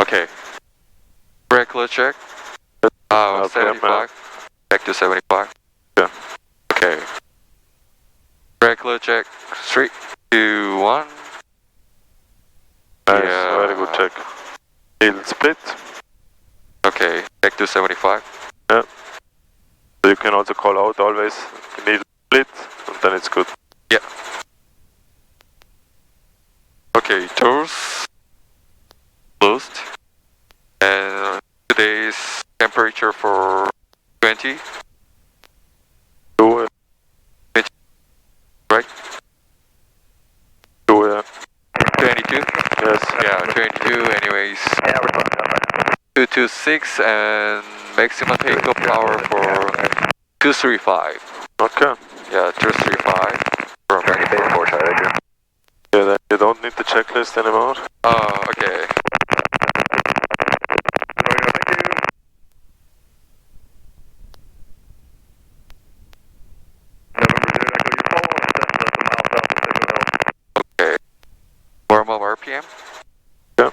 Okay. Regular check. 75. Back to 75. Yeah. Okay. Regular check. 3, 2, 1. Nice, Yeah. very good check. Heel split. Okay, back to 75. Yeah. So you can also call out always needle split, and then it's good. Yeah. Okay, doors closed. And today's temperature for 20. Do it. 20, right? Do it. 22? Yes. Yeah, 22 anyways. 226 and maximum takeoff power for 235. Okay. Yeah, 235. From Yeah, then you don't need the checklist anymore. Oh, okay. Okay. Warm up RPM? Yeah.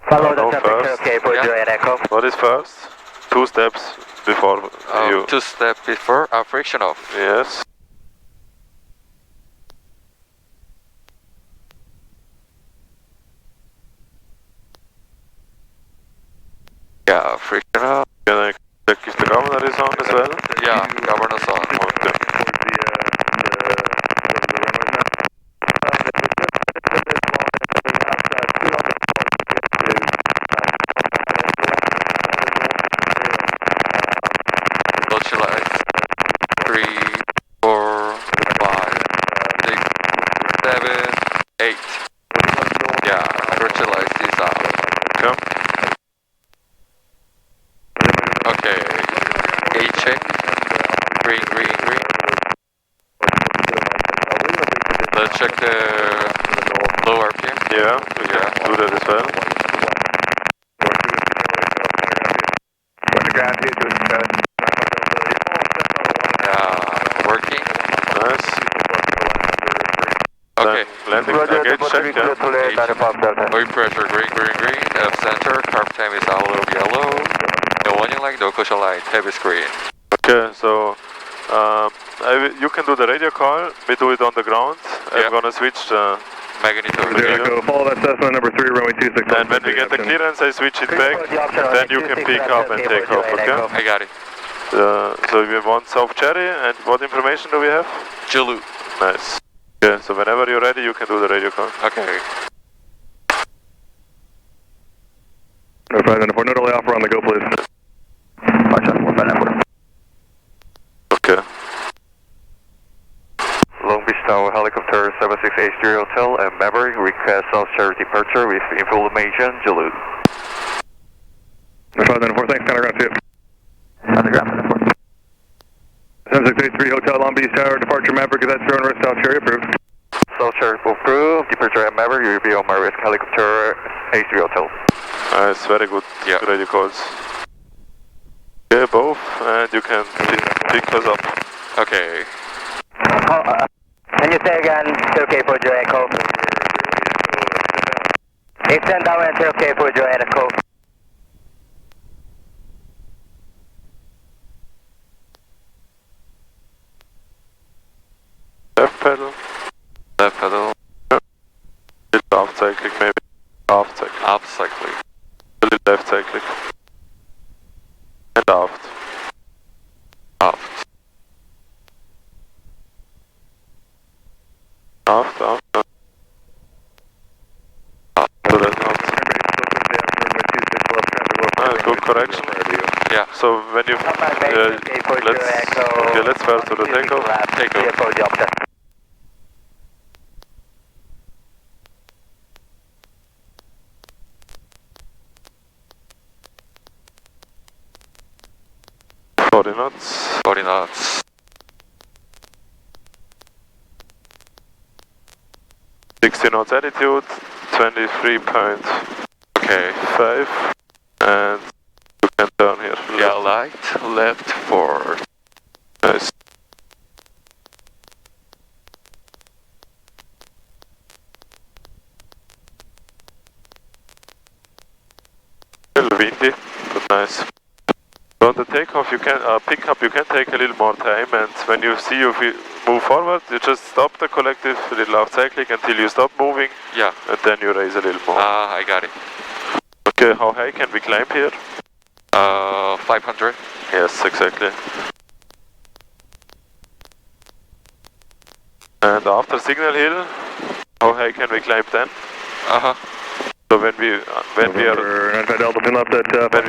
Follow the No, temperature, first. okay, for Juliet Echo. What is first? 2 steps before you. 2 steps before friction off. Yes. Yeah, friction off. Can I check if the governor is on as well? Yeah, governance on. Okay. Virtualize 3, 4, 5, 6, 7, 8. Yeah, virtualize this out. Okay. Okay. Gauge check. Green, green, green. Let's check the low RPM. Yeah, we can do that as well. Yeah, working. Nice. Okay. Then landing gauge check, yeah. Oil pressure, green, green, green. F center. Carb time is a little yellow. No warning light, no caution light. Heavy screen. Okay, so you can do the radio call. We do it on the ground. Yeah. I'm gonna switch the Magnitude. Go follow that Cessna number 3, runway 26. and when we get the clearance, I switch it back. Then you can pick up and take off. Okay. I got it. So we have one South Cherry, and what information do we have? Julu. Nice. Yeah. So whenever you're ready, you can do the radio call. Okay. No, 594, no delay offer on the go, please. Okay. Long Beach Tower Helicopter 7683 Hotel and Maverick request South Cherry departure with information Julu. No, 594, thanks, counter ground 2. Underground 94. 7683 Hotel, Long Beach Tower, departure Maverick, is that zero and South Cherry approved? South Cherry approved, departure at Maverick, you will be on my risk helicopter H3 Hotel. Nice. Very good. Yeah. Radio calls. Yeah, both, and you can pick us up. Okay. Can you say again, still okay for Juliet Echo? Extend down and still okay for Juliet Echo. Left pedal. Left pedal. Little aft cyclic, maybe. Aft cyclic. Up cycling. A little left cyclic. And aft. Aft. Aft, aft, aft. So that's not. Good correction. Yeah. So when you let's first do the takeoff. Takeoff. Body knots. Body knots. 60 knots attitude. 23.5. Okay. And you can turn here. Yeah, light, left, forward. Nice. A little windy, but nice. So on the takeoff, you can pick up. You can take a little more time, and when you see you move forward, you just stop the collective, a little out cycling until you stop moving. Yeah. And then you raise a little more. I got it. Okay, how high can we climb here? 500. Yes, exactly. And after Signal Hill, how high can we climb then? So when we are when we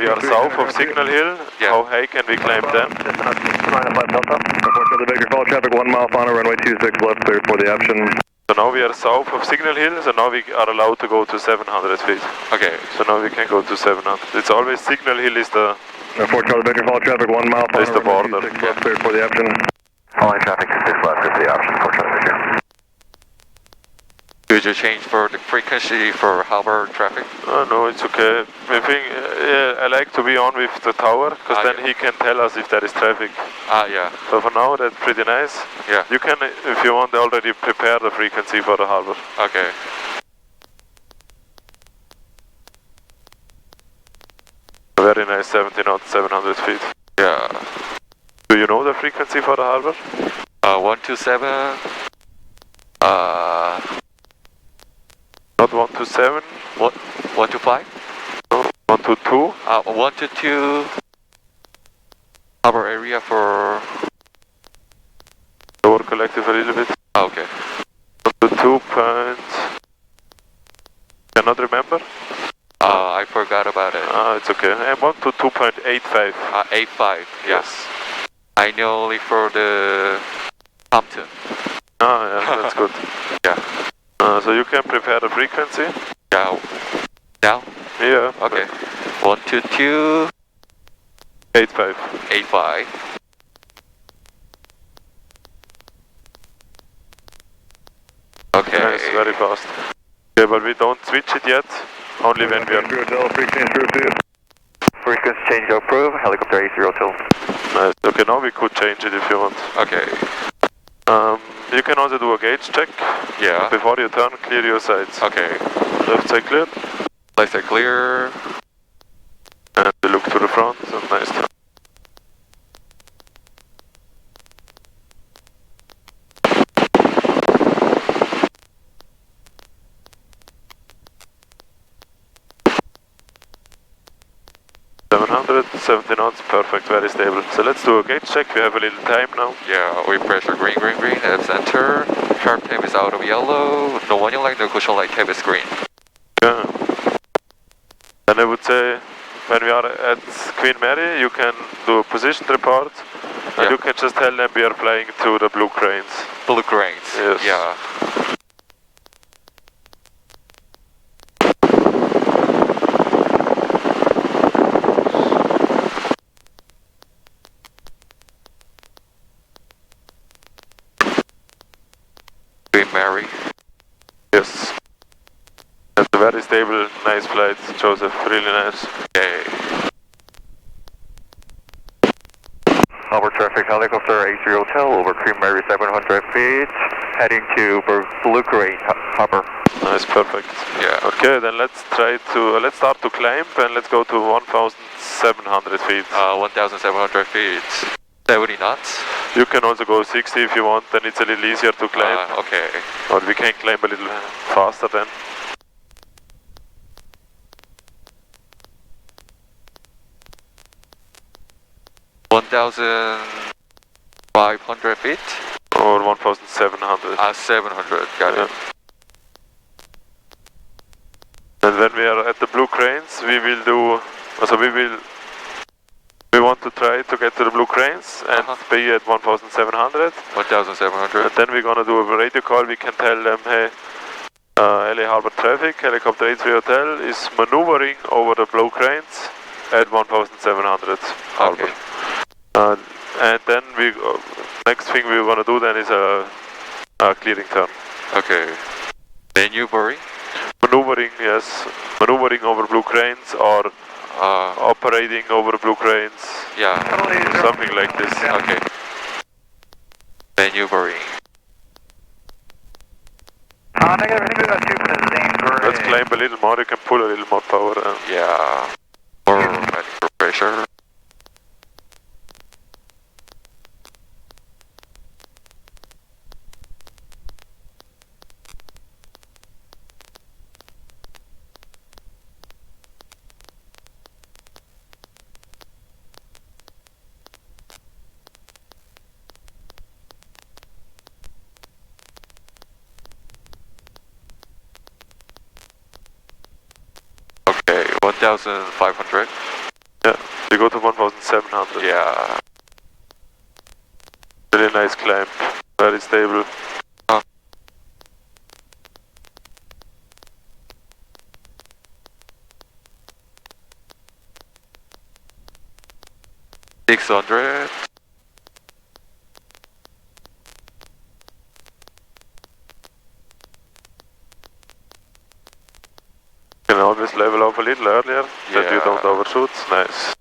are south of Signal Hill, how high can we climb then? Unfortunately, Baker Fall traffic 1 mile final, runway 26 left, cleared for the option. So now we are south of Signal Hill, so now we are allowed to go to 700 feet. Okay. So now we can go to 700. It's always Signal Hill is the... Unfortunately, Baker Fall traffic 1 mile final, is the border. 26 left, cleared for the option. Following traffic 26 left is the option, unfortunately, Victor. Did you change for the frequency for harbor traffic? No, it's okay. I think I like to be on with the tower, because then he can tell us if there is traffic. Yeah. So for now, that's pretty nice. Yeah. You can, if you want, already prepare the frequency for the harbor. Okay. Very nice, 70 knots, 700 feet. Yeah. Do you know the frequency for the harbor? 127. Not 127. What? 125? No, 122. 122. Harbor area for. Lower collective a little bit. Okay. 122 point. Cannot remember? I forgot about it. It's okay. And 122.85. 85. Yes. I know only for the Compton. Yeah, that's good. Yeah. So you can prepare the frequency? Yeah. Now? Yeah. Okay. 122. 85. 85. Okay. Yes, very fast. Okay, but we don't switch it yet. Only when we are... Frequency change approved, helicopter A02. Nice. Okay, now we could change it if you want. Okay. You can also do a gauge check. Yeah. Before you turn, clear your sides. Okay. Left side clear. Left side clear. And we look to the front, and nice turn. .700, 70 knots, perfect, very stable. So let's do a gauge check, we have a little time now. Yeah, we pressure green, green, green at center. Sharp tape is out of yellow. No warning light, no caution light, tape is green. Yeah. And I would say, when we are at Queen Mary, you can do a position report. And you can just tell them we are flying to the blue cranes. Blue cranes. Yes. Yeah. Queen Mary. Yes. That's a very stable, nice flight, Joseph, really nice. Okay. Harbor traffic helicopter A3 Hotel over Queen Mary 700 feet, heading to Blue Crane Harbor. Nice, perfect. Yeah. Okay, then let's start to climb and let's go to 1,700 feet. 1,700 feet. 70 knots. You can also go 60 if you want, then it's a little easier to climb. Okay. Or we can climb a little faster then. $1,500 feet? Or 1,700. 700, got it. And when we are at the blue cranes, we want to try to get to the blue cranes and be at 1,700. 1,700. And then we're gonna do a radio call. We can tell them, hey, LA Harbor traffic, helicopter A3 Hotel is maneuvering over the blue cranes at 1,700 harbor. Okay. And then next thing we're gonna do then is a clearing turn. Okay. Maneuvering? Maneuvering, yes. Maneuvering over blue cranes or operating over blue cranes. Yeah. Something like this. Okay. Maneuvering. Let's climb a little more, you can pull a little more power. Yeah. 1,500. Yeah, we go to 1,700. Yeah. Really nice climb, very stable. 600. You can always level off a little earlier, that you Yeah. don't overshoot. Nice.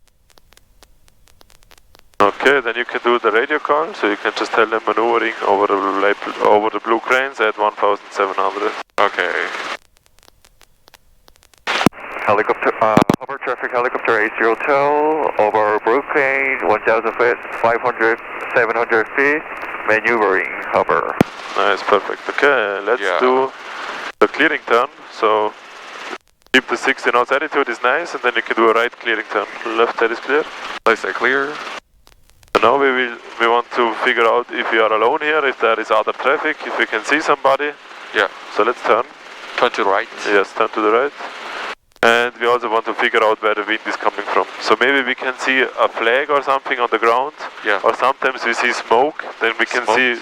Okay, then you can do the radio call, so you can just tell them maneuvering over the blue cranes at 1,700. Okay. Helicopter, hover traffic helicopter 80 Hotel over Brooklyn, 1,500, 700 feet, maneuvering hover. Nice, perfect. Okay, let's Yeah. do the clearing turn. So keep the 60 knots attitude is nice, and then you can do a right clearing turn. Left side is clear. Let's say clear. So now we want to figure out if we are alone here, if there is other traffic, if we can see somebody. Yeah. So let's turn. Turn to the right. Yes, turn to the right. And we also want to figure out where the wind is coming from. So maybe we can see a flag or something on the ground. Yeah. Or sometimes we see smoke, then we can Smoke. see